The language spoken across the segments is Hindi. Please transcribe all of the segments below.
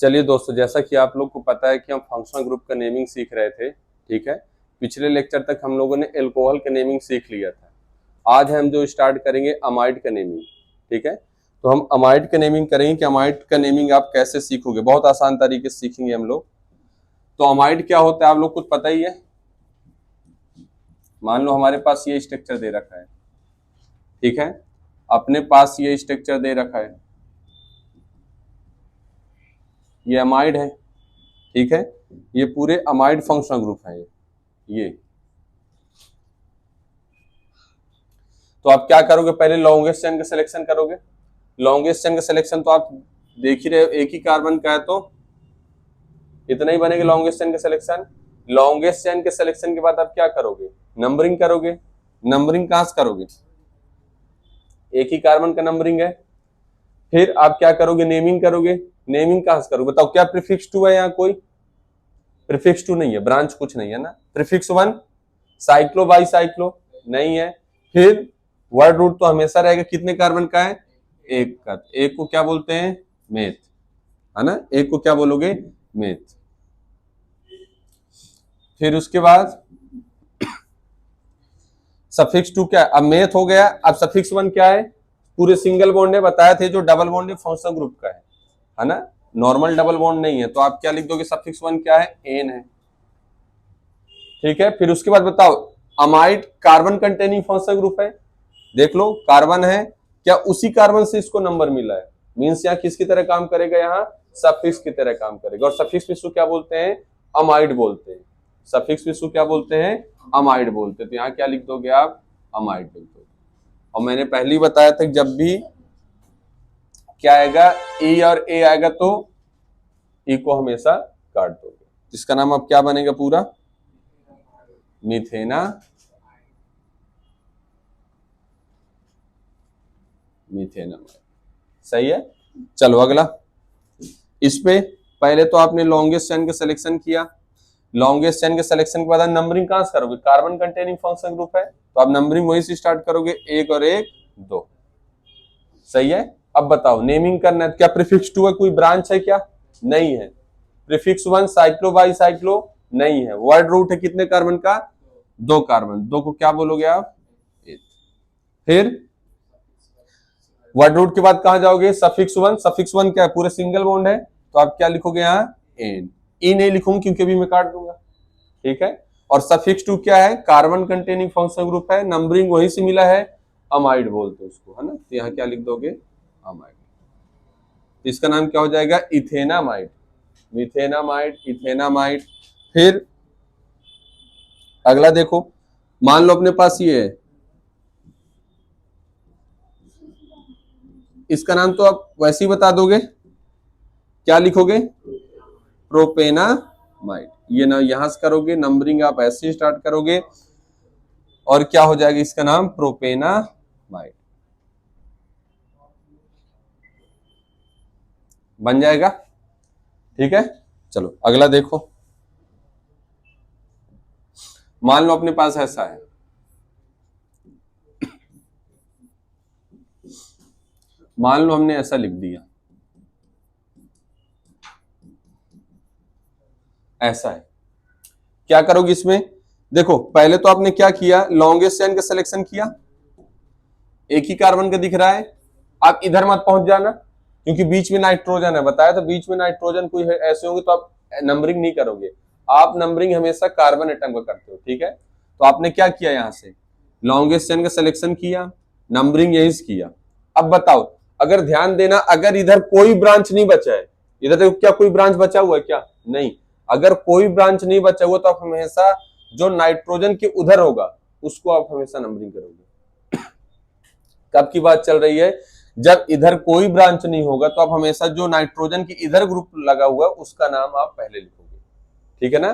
चलिए दोस्तों, जैसा कि आप लोग को पता है कि हम फंक्शनल ग्रुप का नेमिंग सीख रहे थे, ठीक है। पिछले लेक्चर तक हम लोगों ने एल्कोहल का नेमिंग सीख लिया था। आज हम जो स्टार्ट करेंगे अमाइड का नेमिंग, ठीक है। तो हम अमाइड का नेमिंग करेंगे कि अमाइड का नेमिंग आप कैसे सीखोगे। बहुत आसान तरीके से सीखेंगे हम लोग। तो अमाइड क्या होता है आप लोग को पता ही है। मान लो हमारे पास ये स्ट्रक्चर दे रखा है, ठीक है। अपने पास ये स्ट्रक्चर दे रखा है, ये अमाइड है, ठीक है। ये पूरे अमाइड फंक्शनल ग्रुप है ये। तो आप क्या करोगे, पहले लॉन्गेस्ट चेन का सिलेक्शन करोगे। लॉन्गेस्ट चेन का सिलेक्शन तो आप देख ही रहे हो, एक ही कार्बन का है तो इतना ही बनेगा लॉन्गेस्ट चेन का सिलेक्शन। लॉन्गेस्ट चेन के सिलेक्शन के बाद आप क्या करोगे, नंबरिंग करोगे। नंबरिंग कहां से करोगे, एक ही कार्बन का नंबरिंग है। फिर आप क्या करोगे, नेमिंग करोगे। नेमिंग कहां से करोगे, बताओ क्या प्रीफिक्स 2 है, यहाँ कोई प्रीफिक्स 2 नहीं है, ब्रांच कुछ नहीं है ना। प्रीफिक्स 1 साइक्लो बाई साइक्लो नहीं है। फिर वर्ड रूट तो हमेशा रहेगा, कितने कार्बन का है, एक का। एक को क्या बोलते हैं, मेथ, है ना। एक को क्या बोलोगे, मेथ। फिर उसके बाद सफिक्स 2 क्या है, अब मेथ हो गया। अब सफिक्स 1 क्या है, पूरे सिंगल बॉन्ड है, बताया थे। जो डबल बॉन्ड है फंक्शनल ग्रुप का है ना, नॉर्मल डबल बॉन्ड नहीं है। तो आप क्या लिख दोगे, सफिक्स 1 क्या है, एन है, ठीक है। फिर उसके बाद बताओ, amide carbon containing functional group है। देख लो कार्बन है, क्या उसी कार्बन से इसको नंबर मिला है, मींस यहाँ किसकी तरह काम करेगा, यहाँ सफिक्स की तरह काम करेगा। और सफिक्स में इसको क्या बोलते हैं, अमाइड बोलते हैं। सफिक्स में इसको क्या बोलते हैं, अमाइड बोलते हैं। तो यहाँ क्या लिख दोगे आप, अमाइड लिख दोगे। और मैंने पहले ही बताया था जब भी क्या आएगा, ई और ए आएगा तो ई को हमेशा काट दोगे। जिसका नाम अब क्या बनेगा, पूरा मिथेना मिथेनामाइड। सही है। चलो अगला, इस पे पहले तो आपने लॉन्गेस्ट चेन का सिलेक्शन किया। लॉन्गेस्ट चेन के सिलेक्शन के बाद नंबरिंग कहां से करोगे, कार्बन कंटेनिंग फंक्शनल ग्रुप है तो आप नंबरिंग वहीं से स्टार्ट करोगे, 1 और 1 2। सही है। अब बताओ नेमिंग करना है, क्या प्रीफिक्स 2 है, कोई ब्रांच है क्या, नहीं है। प्रीफिक्स 1 साइक्लो बाई साइक्लो नहीं है। वर्ड रूट है कितने कार्बन का, 2 कार्बन, 2 को क्या बोलोगे आप, 1। फिर वर्ड रूट के बाद कहां जाओगे, सफिक्स 1। सफिक्स 1 क्या है, पूरे सिंगल बॉन्ड है तो आप क्या लिखोगे, यहाँ एन। ई नहीं लिखूंगा क्योंकि अभी मैं काट दूंगा, ठीक है। और सफिक्स 2 क्या है, कार्बन कंटेनिंग फंक्शनल ग्रुप है, नंबरिंग वहीं से मिला है, अमाइड बोलते हैं उसको, है ना। तो यहाँ क्या लिख दोगे, अमाइड। इसका नाम क्या हो जाएगा, इथेनामाइड। मिथेनामाइड, इथेनामाइड। फिर अगला देखो, मान लो अपने पास ये है, इसका नाम तो आप वैसे ही बता दोगे, क्या लिखोगे, प्रोपेनामाइड। ये ना यहां से करोगे, नंबरिंग आप ऐसे ही स्टार्ट करोगे और क्या हो जाएगा, इसका नाम प्रोपेनामाइड बन जाएगा, ठीक है। चलो अगला देखो, मान लो अपने पास ऐसा है, मान लो हमने ऐसा लिख दिया, ऐसा है। क्या करोगे इसमें, देखो पहले तो आपने क्या किया, लॉन्गेस्ट चेन का सिलेक्शन किया, एक ही कार्बन का दिख रहा है। आप इधर मत पहुंच जाना क्योंकि बीच में नाइट्रोजन है, बताया तो बीच में नाइट्रोजन कोई है, ऐसे होंगे तो आप नंबरिंग नहीं करोगे। आप नंबरिंग हमेशा कार्बन एटम का करते हो, ठीक है। तो आपने क्या किया, यहां से लॉन्गेस्ट चेन का सिलेक्शन किया, नंबरिंग यही से किया। अब बताओ, अगर ध्यान देना, अगर इधर कोई ब्रांच नहीं बचा है, इधर देखो क्या कोई ब्रांच बचा हुआ है क्या, नहीं। अगर कोई ब्रांच नहीं बचा हुआ तो आप हमेशा जो नाइट्रोजन के उधर होगा उसको आप हमेशा नंबरिंग करोगे। कब की बात चल रही है, जब इधर कोई ब्रांच नहीं होगा तो आप हमेशा जो नाइट्रोजन की इधर ग्रुप लगा हुआ है उसका नाम आप पहले लिखोगे, ठीक है ना।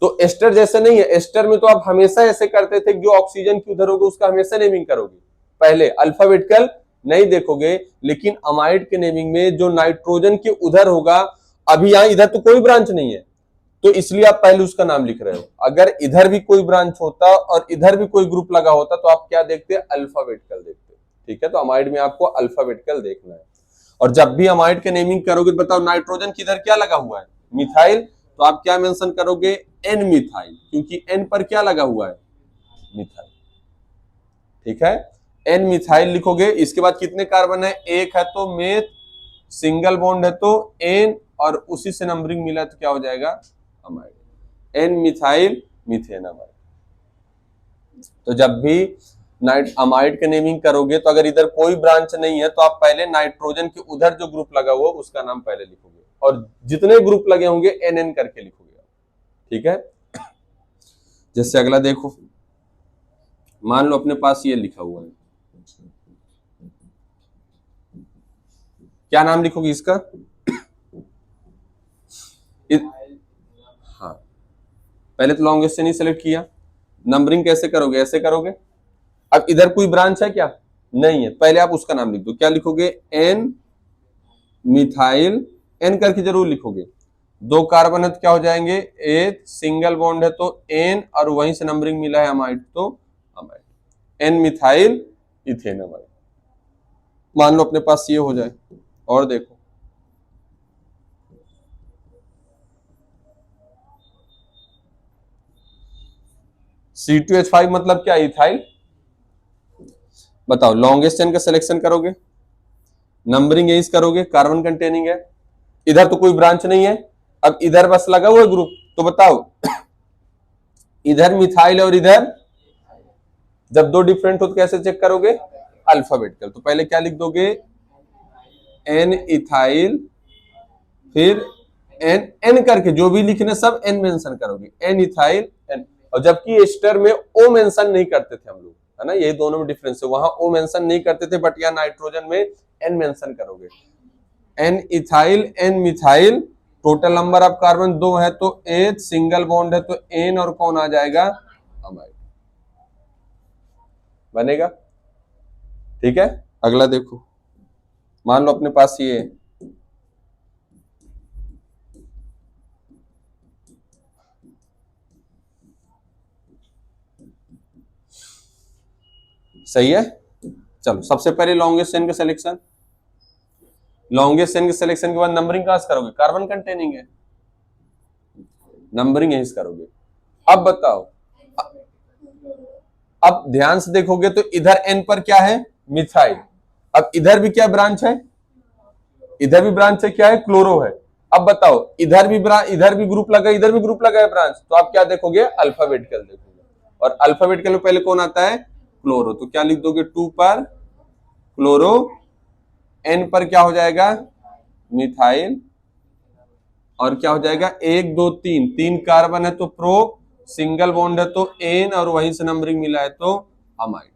तो एस्टर जैसे नहीं है, एस्टर में तो आप हमेशा ऐसे करते थे, जो ऑक्सीजन की उधर होगा उसका हमेशा नेमिंग करोगे, पहले अल्फाबेटिकल नहीं देखोगे। लेकिन अमाइड के नेमिंग में जो नाइट्रोजन के उधर होगा, अभी यहां इधर तो कोई ब्रांच नहीं है तो इसलिए आप पहले उसका नाम लिख रहे हो। अगर इधर भी कोई ब्रांच होता और इधर भी कोई ग्रुप लगा होता तो आप क्या देखते, अल्फाबेटिकल देखते, ठीक है। तो अमाइड में आपको अल्फाबेटिकल देखना है। और जब भी अमाइड के नेमिंग करोगे तो बताओ नाइट्रोजन किधर क्या लगा हुआ है, मिथाइल, तो आप क्या मेंशन करोगे, एन मिथाइल, क्योंकि एन पर क्या लगा हुआ है, मिथाइल। ठीक है, एन मिथाइल लिखोगे। इसके बाद कितने कार्बन है, एक है तो मेथ, सिंगल बॉन्ड है तो एन, और उसी से नंबरिंग मिला तो क्या हो जाएगा, amide, N methyl methane amide. तो जब भी अमाइड के नेमिंग करोगे तो अगर इधर कोई ब्रांच नहीं है तो आप पहले नाइट्रोजन के उधर जो ग्रुप लगा हुआ उसका नाम पहले लिखोगे, और जितने ग्रुप लगे होंगे एन एन करके लिखोगे। ठीक है, जैसे अगला देखो, मान लो अपने पास ये लिखा हुआ है, क्या नाम लिखोगे इसका, हाँ, पहले तो लॉन्गेस्ट से नहीं सेलेक्ट किया, नंबरिंग कैसे करोगे, ऐसे करोगे। अब इधर कोई ब्रांच है क्या, नहीं है, पहले आप उसका नाम लिख दो, क्या लिखोगे, एन मिथाइल, एन करके जरूर लिखोगे, दो कार्बन है तो क्या हो जाएंगे, एथ, सिंगल बॉन्ड है तो एन, और वहीं से नंबरिंग मिला है अमाइड तो amide, N methyl ethane amide. मान लो अपने पास ये हो जाए, और देखो C2H5 मतलब क्या, इथाइल। बताओ लॉन्गेस्ट चेन का सिलेक्शन करोगे, नंबरिंग यही करोगे, कार्बन कंटेनिंग है, इधर तो कोई ब्रांच नहीं है, अब इधर बस लगा हुआ ग्रुप, तो बताओ इधर मिथाइल और इधर, जब दो डिफरेंट हो तो कैसे चेक करोगे, अल्फाबेटिकल, तो पहले क्या लिख दोगे, एन इथाइल, फिर एन, एन करके जो भी लिखने सब एन मेंशन करोगे, एन इथाइल एन, और जबकि एस्टर में ओ मेंशन नहीं करते थे हम लोग, है ना, ये दोनों में डिफरेंस है, वहां ओ मेंशन नहीं करते थे, बट यहाँ नाइट्रोजन में एन मेंशन करोगे, N ethyl N methyl, total number of carbon दो है तो एच, सिंगल बॉन्ड है तो एन, और कौन आ जाएगा, अमाइड बनेगा। ठीक है, अगला देखो, मान लो अपने पास ये है, सही है। चलो सबसे पहले लॉन्गेस्ट चेन का सिलेक्शन, लॉन्गेस्ट चेन के सिलेक्शन के बाद नंबरिंग कहां से करोगे, कार्बन कंटेनिंग है, नंबरिंग यहीं से करोगे। अब बताओ, अब ध्यान से देखोगे तो इधर एन पर क्या है, मिथाइल, अब इधर भी क्या ब्रांच है, इधर भी ब्रांच है, क्या है, क्लोरो है। अब बताओ इधर भी इधर भी ग्रुप लगा, इधर भी ग्रुप लगा है ब्रांच, तो आप क्या देखोगे, अल्फाबेटिकल देखोगे, और अल्फाबेटिकल में पहले कौन आता है, क्लोरो, तो क्या लिख दोगे, 2 पर क्लोरो, एन पर क्या हो जाएगा, मिथाइल, और क्या हो जाएगा, एक दो तीन, तीन कार्बन है तो प्रो, सिंगल बॉन्ड है तो एन, और वहीं से नंबरिंग मिला है तो amide,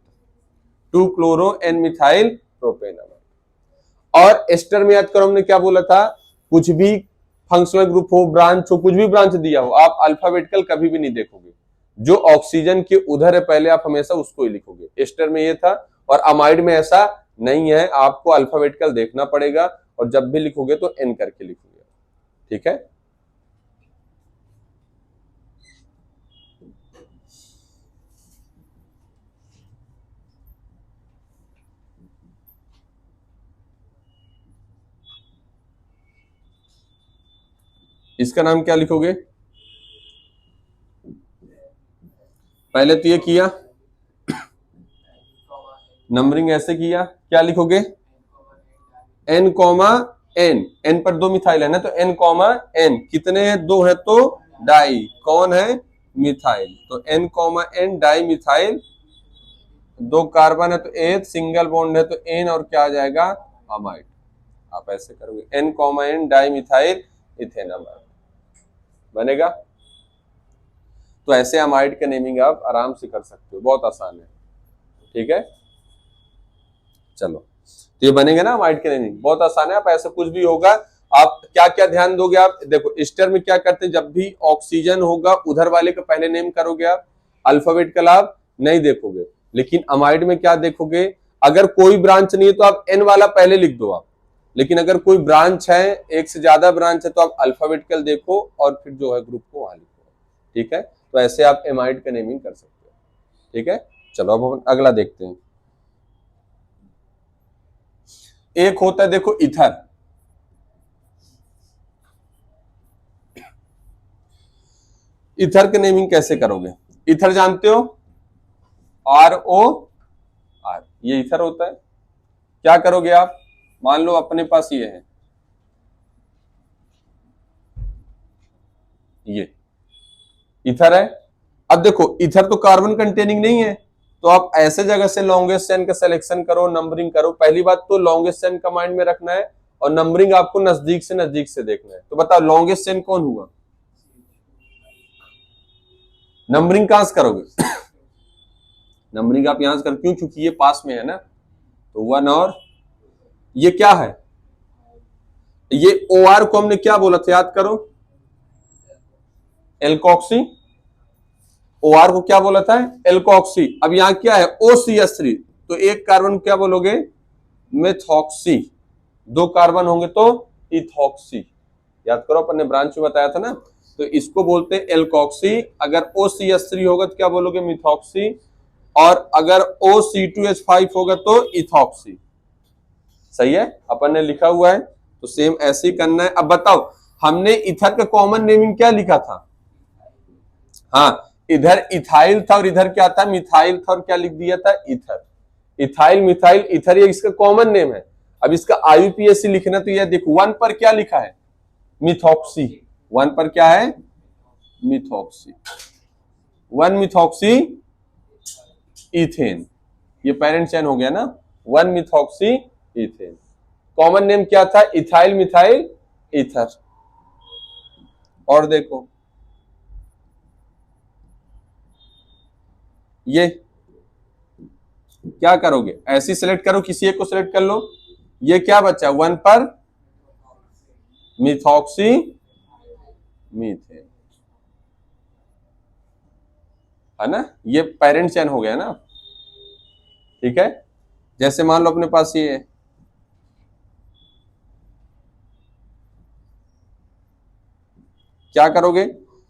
2 chloro N methyl propane amide. और एस्टर में याद करो हमने क्या बोला था, कुछ भी फंक्शनल ग्रुप हो, ब्रांच हो, कुछ भी ब्रांच दिया हो, आप अल्फाबेटिकल कभी भी नहीं देखोगे, जो ऑक्सीजन के उधर है पहले आप हमेशा उसको ही लिखोगे, एस्टर में ये था, और अमाइड में ऐसा नहीं है, आपको अल्फाबेटिकल देखना पड़ेगा, और जब भी लिखोगे तो एन करके लिखोगे। ठीक है, इसका नाम क्या लिखोगे, पहले तो ये किया, नंबरिंग ऐसे किया, क्या लिखोगे, एन कॉमा एन, एन पर दो मिथाइल है ना, तो एन कॉमा एन, कितने हैं, दो है तो डाई, कौन है, मिथाइल, तो N comma N di methyl, दो कार्बन है तो एच, सिंगल बॉन्ड है तो एन, और क्या आ जाएगा, अमाइड। आप ऐसे करोगे, N comma N di methyl ethane amide बनेगा। तो ऐसे अमाइड का नेमिंग आप आराम से कर सकते हो, बहुत आसान है। ठीक है, चलो, तो ये बनेगा ना अमाइड के नेमिंग, बहुत आसान है, आप ऐसे कुछ भी होगा, आप क्या क्या ध्यान दोगे, आप देखो एस्टर में क्या करते हैं, जब भी ऑक्सीजन होगा उधर वाले का पहले नेम करोगे आप, अल्फाबेटिकल आप नहीं देखोगे, लेकिन अमाइड में क्या देखोगे, अगर कोई ब्रांच नहीं है तो आप एन वाला पहले लिख दो आप, लेकिन अगर कोई ब्रांच है, एक से ज्यादा ब्रांच है, तो आप अल्फाबेटिकल देखो और फिर जो है ग्रुप को वहां लिखो। ठीक है, तो ऐसे आप एमाइड का नेमिंग कर सकते हो। ठीक है, चलो अब हम अगला देखते हैं। एक होता है देखो इथर, इथर के नेमिंग कैसे करोगे? इथर जानते हो, ROR, ये इथर होता है। क्या करोगे आप? मान लो अपने पास ये है, ये इथर है। अब देखो इथर तो कार्बन कंटेनिंग नहीं है, तो आप ऐसे जगह से लॉन्गेस्ट चेन का सिलेक्शन करो, नंबरिंग करो। पहली बात तो लॉन्गेस्ट चेन का माइंड में रखना है, और नंबरिंग आपको नजदीक से देखना है। तो बताओ लॉन्गेस्ट चेन कौन हुआ? नंबरिंग कहां से करोगे? नंबरिंग आप यहां से कर, क्यों? क्योंकि ये पास में है ना, तो 1 और ये क्या है? ये OR को हमने क्या बोला था, याद करो, एल्कोक्सी। OR को क्या बोला था? एल्कोक्सी। अब यहां क्या है? OCH3, तो एक कार्बन क्या बोलोगे? मेथॉक्सी। दो कार्बन होंगे तो इथॉक्सी। याद करो, अपन ने ब्रांच में बताया था ना, तो इसको बोलते हैं एल्कोक्सी। अगर OCH3 होगा तो क्या बोलोगे? मिथॉक्सी। और अगर OC2H5 होगा तो इथॉक्सी। सही है, अपन ने लिखा हुआ है, तो सेम ऐसे ही करना है। अब बताओ, हमने इथर का कॉमन नेमिंग क्या लिखा था? हाँ, इधर इथाइल था और इधर क्या था? मिथाइल था, और क्या लिख दिया था? इथर। इथाइल, मिथाइल, इथर, ये इसका कॉमन नेम है। अब इसका IUPAC लिखना, तो ये देखो 1 पर क्या लिखा है? मिथॉक्सी। 1 पर क्या है? मिथॉक्सी। 1 मिथॉक्सी इथेन, ये पेरेंट चेन हो गया ना, 1 मिथॉक्सी इथेन। कॉमन नेम क्या था? Ethyl, methyl, ether. और देखो ये क्या करोगे? ऐसी सिलेक्ट करो, किसी एक को सिलेक्ट कर लो। ये क्या बचा? 1 पर मिथॉक्सी मीथेन, है ना, ये पेरेंट चेन हो गया ना। ठीक है, जैसे मान लो अपने पास ये है, क्या करोगे?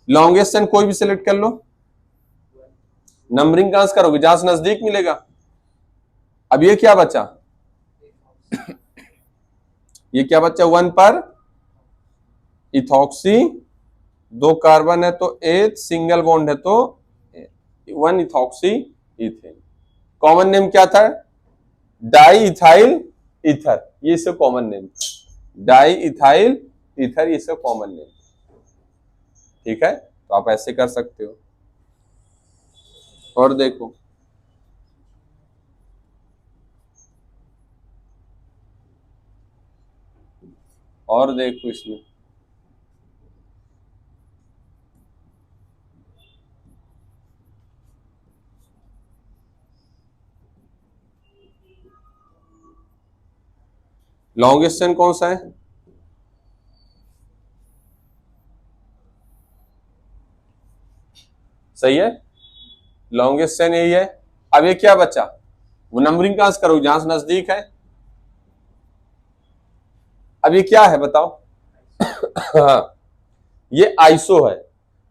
लॉन्गेस्ट चेन कोई भी सिलेक्ट कर लो। नंबरिंग कहां से करोगे? जहां से नजदीक मिलेगा। अब ये क्या बचा? ये क्या बचा? 1 पर इथॉक्सी, दो कार्बन है तो एथ, सिंगल बॉन्ड है तो 1 इथॉक्सी इथेन। कॉमन नेम क्या था? डाई इथाइल इथर, ये इसका common name. Di ethyl ether, ये इसका कॉमन नेम। ठीक है, तो आप ऐसे कर सकते हो। और देखो इसमें लॉन्गेस्ट चेन कौन सा है? सही है, लॉन्गेस्ट चेन यही है। अब ये क्या बचा? वो नंबरिंग कहां से करोगे? जहां से नजदीक है। अब ये क्या है बताओ? हाँ, ये आइसो है।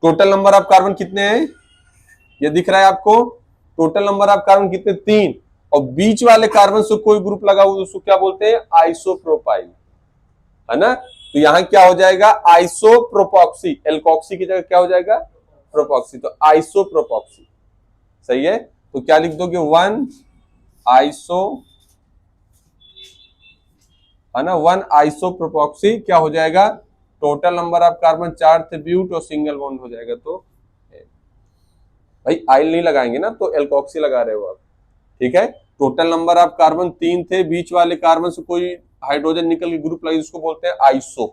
टोटल नंबर ऑफ कार्बन कितने हैं? ये दिख रहा है आपको? टोटल नंबर ऑफ कार्बन कितने? 3। और बीच वाले कार्बन से कोई ग्रुप लगा हुआ, उसको क्या बोलते हैं? आइसोप्रोपाइल, है ना। तो यहां क्या हो जाएगा? आइसोप्रोपॉक्सी। एल्कोक्सी की जगह क्या हो जाएगा? प्रोपॉक्सी, तो आइसोप्रोपॉक्सी। सही है, तो क्या लिख दोगे? 1 आइसो, है ना, 1 आइसोप्रोपॉक्सी। क्या हो जाएगा? टोटल नंबर ऑफ कार्बन 4 थे, ब्यूट और सिंगल बॉन्ड हो जाएगा। तो भाई आइल नहीं लगाएंगे ना, तो एल्कोक्सी लगा रहे हो आप। ठीक है, टोटल नंबर ऑफ कार्बन 3 थे, बीच वाले कार्बन से कोई हाइड्रोजन निकल के ग्रुप लगे, उसको बोलते हैं आइसो,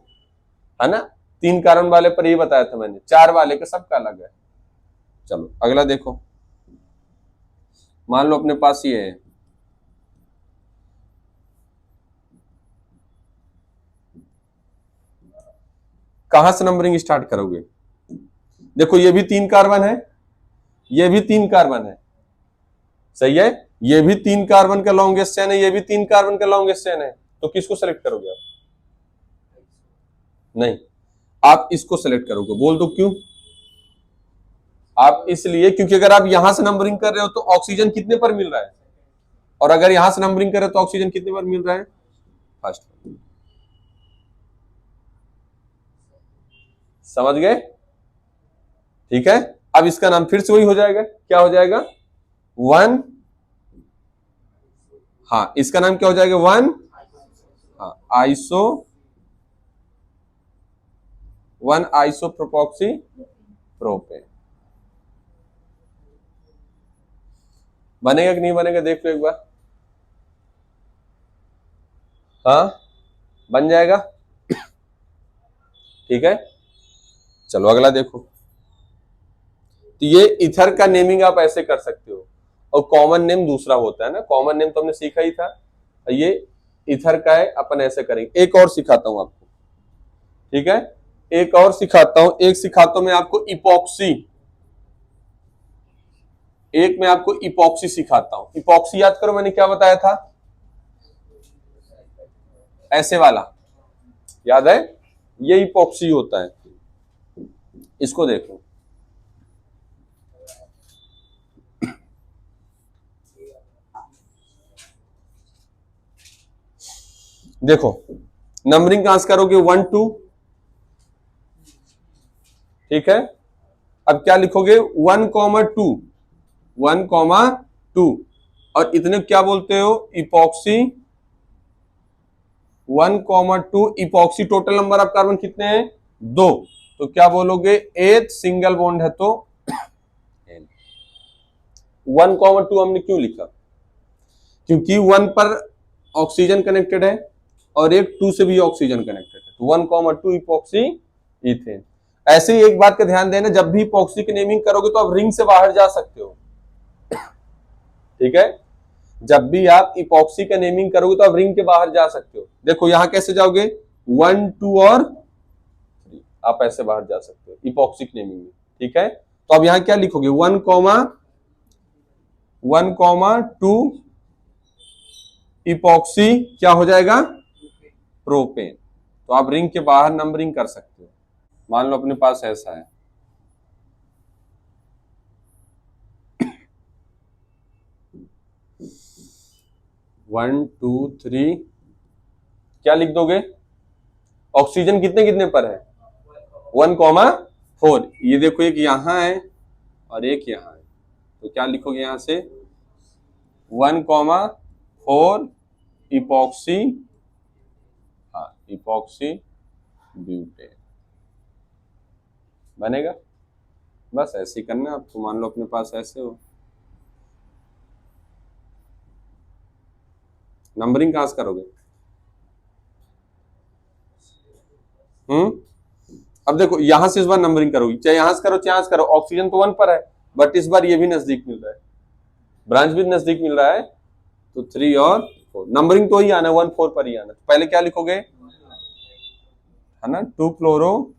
है ना। 3 कार्बन वाले पर ये बताया था मैंने, 4 वाले का सबका अलग है। चलो अगला देखो, मान लो अपने पास ये है, कहां से नंबरिंग स्टार्ट करोगे? देखो ये भी 3 कार्बन है, ये भी 3 कार्बन है। सही है, ये भी 3 कार्बन का लॉन्गेस्ट चेन है, ये भी 3 कार्बन का लॉन्गेस्ट चेन है। तो किसको सेलेक्ट करोगे आप? नहीं, आप इसको सेलेक्ट करोगे। बोल दो क्यों? आप इसलिए क्योंकि अगर आप यहां से नंबरिंग कर रहे हो तो ऑक्सीजन कितने पर मिल रहा है, और अगर यहां से नंबरिंग कर रहे हो तो ऑक्सीजन कितने पर मिल रहा है? First one. समझ गए? ठीक है, अब इसका नाम फिर से वही हो जाएगा, क्या हो जाएगा? वन, हाँ इसका नाम क्या हो जाएगा? वन, हाँ आइसो, वन आइसोप्रोपॉक्सी प्रोपेन। बनेगा कि नहीं बनेगा देख लो एक बार। हाँ बन जाएगा। ठीक है, चलो अगला देखो। तो ये इथर का नेमिंग आप ऐसे कर सकते हो, और कॉमन नेम दूसरा होता है ना, कॉमन नेम तो हमने सीखा ही था, ये इथर का है, अपन ऐसे करेंगे। एक और सिखाता हूं आपको, ठीक है, एक और सिखाता हूं, एक सिखाता हूं मैं आपको इपॉक्सी, एक मैं आपको इपॉक्सी सिखाता हूं। इपॉक्सी याद करो मैंने क्या बताया था, ऐसे वाला, याद है? ये इपॉक्सी होता है, इसको देखो। देखो नंबरिंग कहां से करोगे? 1 2, ठीक है। अब क्या लिखोगे? 1,2, 1,2, और इतने क्या बोलते हो? Epoxy 1,2। Epoxy total number of carbon कितने हैं? 2, तो क्या बोलोगे? 8 सिंगल बॉन्ड है तो 1,2 हमने क्यों लिखा? क्योंकि 1 पर ऑक्सीजन कनेक्टेड है और एक 2 से भी ऑक्सीजन कनेक्टेड है, तो 1,2 इपॉक्सी इथेन। ऐसे ही एक बात का ध्यान देना, जब भी इपॉक्सी की नेमिंग करोगे तो आप रिंग से बाहर जा सकते हो, ठीक है। जब भी आप इपॉक्सी का नेमिंग करोगे तो आप रिंग के बाहर जा सकते हो। देखो यहां कैसे जाओगे? 1 2 और 3, आप ऐसे बाहर जा सकते हो इपॉक्सी की नेमिंग में, ठीक है। तो अब यहां क्या लिखोगे? 1,2 इपॉक्सी क्या हो जाएगा? प्रोपेन। तो आप रिंग के बाहर नंबरिंग कर सकते हो। मान लो अपने पास ऐसा है, वन टू थ्री, क्या लिख दोगे? ऑक्सीजन कितने कितने पर है? 1,4। ये देखो एक यहां है और एक यहां है, तो क्या लिखोगे यहां से? 1,4 इपॉक्सी, हाँ इपॉक्सी ब्यूटेन बनेगा। बस ऐसे ही करना आपको। मान लो अपने पास ऐसे हो, नंबरिंग कहां से करोगे? अब देखो यहां से इस बार नंबरिंग करोगी, चाहे यहां से करो चाहे यहां से करो, ऑक्सीजन तो 1 पर है, बट इस बार ये भी नजदीक मिल रहा है, ब्रांच भी नजदीक मिल रहा है, तो 3 और 4 नंबरिंग तो ही आना, 1 4 पर ही आना। तो पहले क्या लिखोगे? है ना, 2 क्लोरो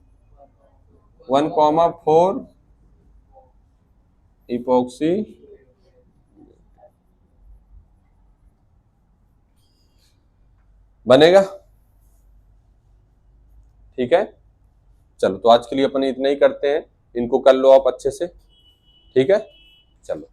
1,4 इपॉक्सी, बनेगा। ठीक है, चलो तो आज के लिए अपन इतना ही करते हैं, इनको कर लो आप अच्छे से, ठीक है, चलो।